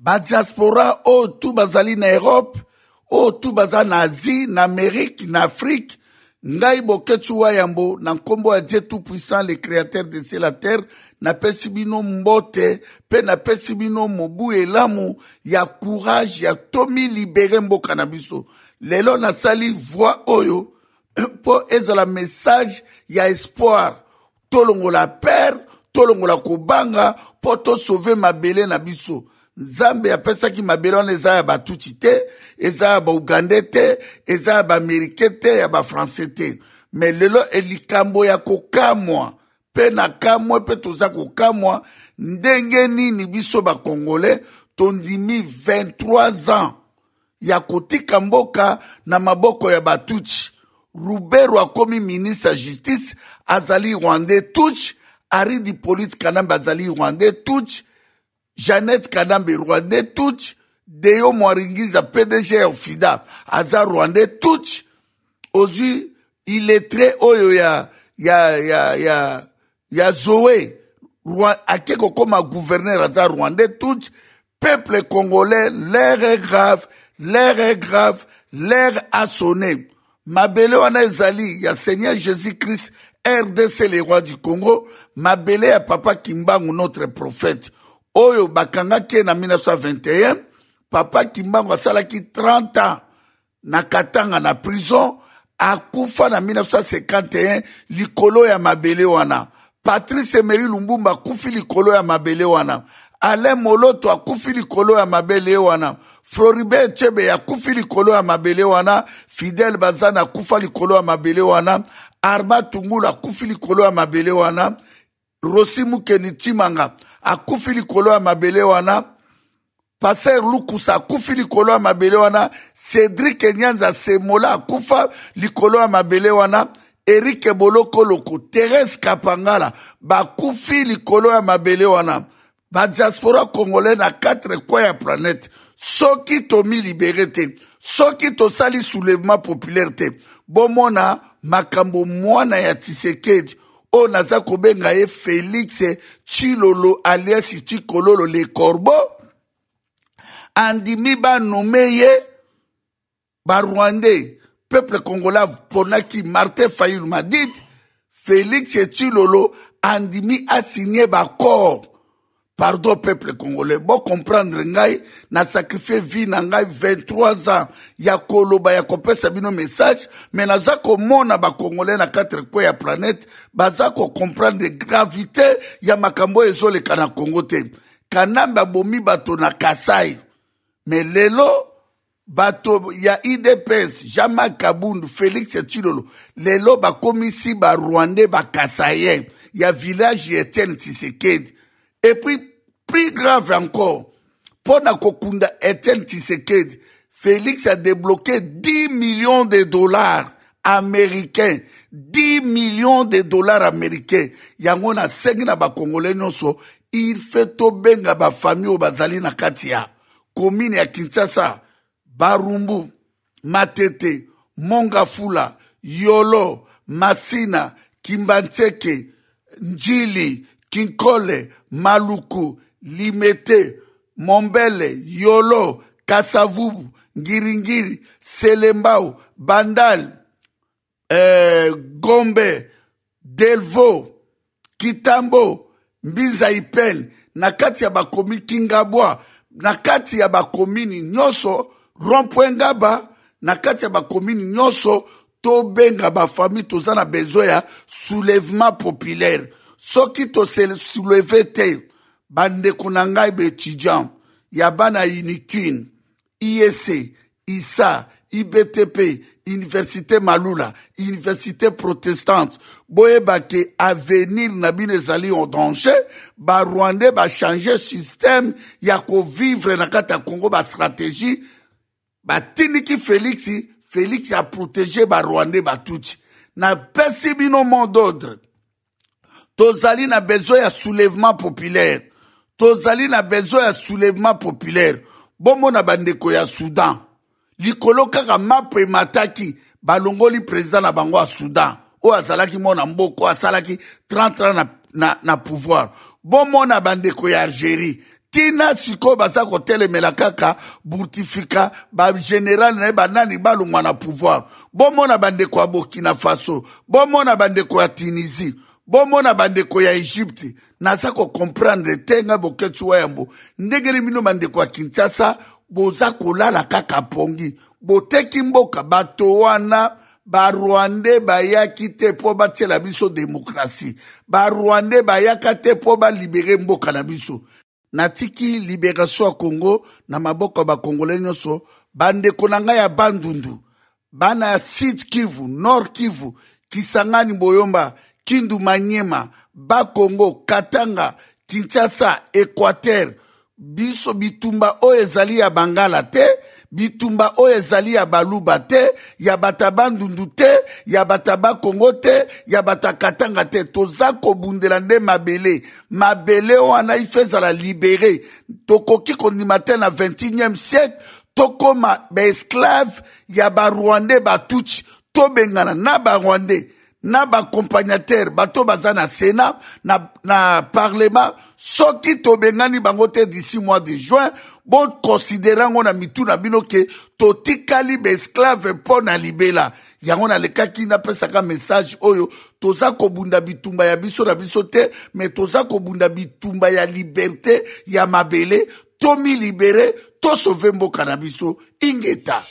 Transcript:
ba diaspora o tout bazali na Europe, o tout bazali na Asie, na Amérique, na Afrique, ngai boketu wayambo, na nkombo ya Dieu tout puissant, le créateur de ciel la terre, na pesi bino mbote, pe na pesi bino mobu elamu, ya courage, ya tomi libere mboka na biso. Lelo na sali voix oyo, po ezala message ya espoir. Tolongo la père, tolongo la kobanga, po to sauver mabele na biso. Nzambe apesaki mabele wana eza ya batuti te, eza ya ba Uganda te, eza ya ba Amerike te, ya ba France te. Mais lelo elikambo ya kokamwa, pe na kamwa pe toza kokamwa, ndenge nini biso ba Congolais, tondimi 23 ans, ya kotika mboka na maboko ya batuti. Roubeiro akomi ministre ya justice, azali Rwandais touch, Aridi Polite Kanambe azali Rwandais touch, Jeannette Kanambe Rwandais touch, Deo Mwaringiza PDG ya Ofida aza Rwandais touch. Ozui illettré oyo ya Zoé akeko koma gouverneur aza Rwandais touch. Peuple congolais, l'air est grave, l'air est grave, l'air a sonné. Mabele wana ezali ya Seigneur Jésus-Christ, RDC le roi du Congo, mabele ya Papa Kimbangu notre prophète. Oyo bakanga ke na 1921, Papa Kimbangu asalaki 30 ans na Katanga na prison, akufa na 1951 likolo ya mabele wana. Patrice Emery Lumbumba akufi likolo ya mabele wana. Alain Moloto akufi likolo ya mabele wana. Floribert Chebe akufi likolo ya mabele wana. Fidel Bazana akufa likolo ya mabele wana. Arma Tungula akufi likolo ya mabele wana. Rosimu Kenichimanga akufi likolo ya mabele wana. Passer Lukusa akufi likolo ya mabele wana. Cédric Nyanza Semola akufa likolo ya mabele wana. Eric Boloko Loko, Thérèse Kapangala bakufi likolo ya mabele wana. Ba diaspora congolais na 4 coins ya planète. Soki tomi libéré te, soki to sali soulèvement populaire te. Bomona makambo mwana ya Tshisekedi o naza kobenga ye Félix Tshilolo alias Tshikololo le Corbeau. Andimi ba nommé ye ba Rwandais. Peuple congolais ponaki Martin Fayulu m'a dit Félix Tshilolo andimi a signé ba corps. Pardon peuple congolais, bon comprendre ngai na sacrifié vie na ngai 23 ans ya koloba ya kopesa bino message mais naza ko mona ba congolais na 4 coins ya planète baza ko comprendre gravité ya makambo ezoleka na Congo te. Kanamba bomi bato na Kasai mais lelo bato ya IDPS Jean-Marc Kabundu Félix Tshilolo lelo ba komisi ba Rwandais ba Kasayen ya village Etienne Tshisekedi. Et puis, plus grave encore, pour Nakokunda Etienne Tshisekedi, Félix a débloqué 10 millions de dollars américains. 10 millions de dollars américains. Yango na sengi na ba Congolais nyonso, il fait to benga ba famille o bazali na katia. Commune ya Kinshasa, Barumbu, Matete, Mongafula, Yolo, Masina, Kimbantseke, Njili, Kinkole, Maluku, Limete, Mombele, Yolo, Kasavubu, Ngiringiri, Selembao, Bandal, Gombe, Delvo, Kitambo, Mbiza Ipen, nakati ya bakomi Kingabwa, nakati ya bakomini nyoso, Rompwengaba, nakati ya bakomini nyoso, to benga ba famille tozana besoin ya soulèvement populaire. Soki to se soulever te, bande kunangai be étudiant, yabana Unikin, IEC, ISA, IBTP, Université Malula, Université protestante, boyeba ke avenir nabine zali en danger, ba Rwandais ba changer système, yako vivre na kata Congo ba stratégie, ba tiniki Félix a protégé ba Rwandais ba touti. Na pesi bino mot d'ordre. Tozali na besoin ya soulèvement populaire. Tozali na besoin ya soulèvement populaire. Bombo na bandeko ya Soudan. Likolo kaka mape mataki balongoli président na bango ya Soudan. O azalaki mona mboko asalaki 30 ans na pouvoir. Bombo na bandeko ya Algérie. tina siko baza kotelemela kaka burtifika ba général na banani balongwa na pouvoir bomona bandeko ya Burkina Faso bomona bandeko ya Tunisie bomona bandeko ya Egypte naza ko comprendre tenga boketu wayambo ndengeli mino bandeko ya Kinshasa boza kolala kaka pongi boteki mboka bato wana ba Rwandais bayaki te po batiela biso démocratie ba Rwandais bayaka te po ba libérer mboka na biso natiki libération ya Congo na maboko ba Congolais nyonso bandeko na ngai ya Bandundu bana ya Sud Kivu Nord Kivu Kisangani Boyomba Kindu Maniema ba Congo Katanga Kinshasa Équateur biso bitumba oyo ezali ya Bangala te bitumba oyo ezali ya Baluba te ya bata Bandundu te ya bata ba Congo te ya bata Katanga te toza kobundela nde mabele wana ifezala libéré tokoki kondima te na 21e siècle tokoma esclave ya ba Rwandais batuchi tobengana na ba Rwandais na ba accompagnateur bato baza na Sénat na parlement soki tobengani bango te d'ici mois de juin bon considérango na mitu na bino ke totikali ba esclave po na libela yango na lekaki na pesaka message oyo toza kobunda bitumba ya biso na biso te mais toza kobunda bitumba ya liberté ya mabele tomi libéré to sauver mboka na biso ingeta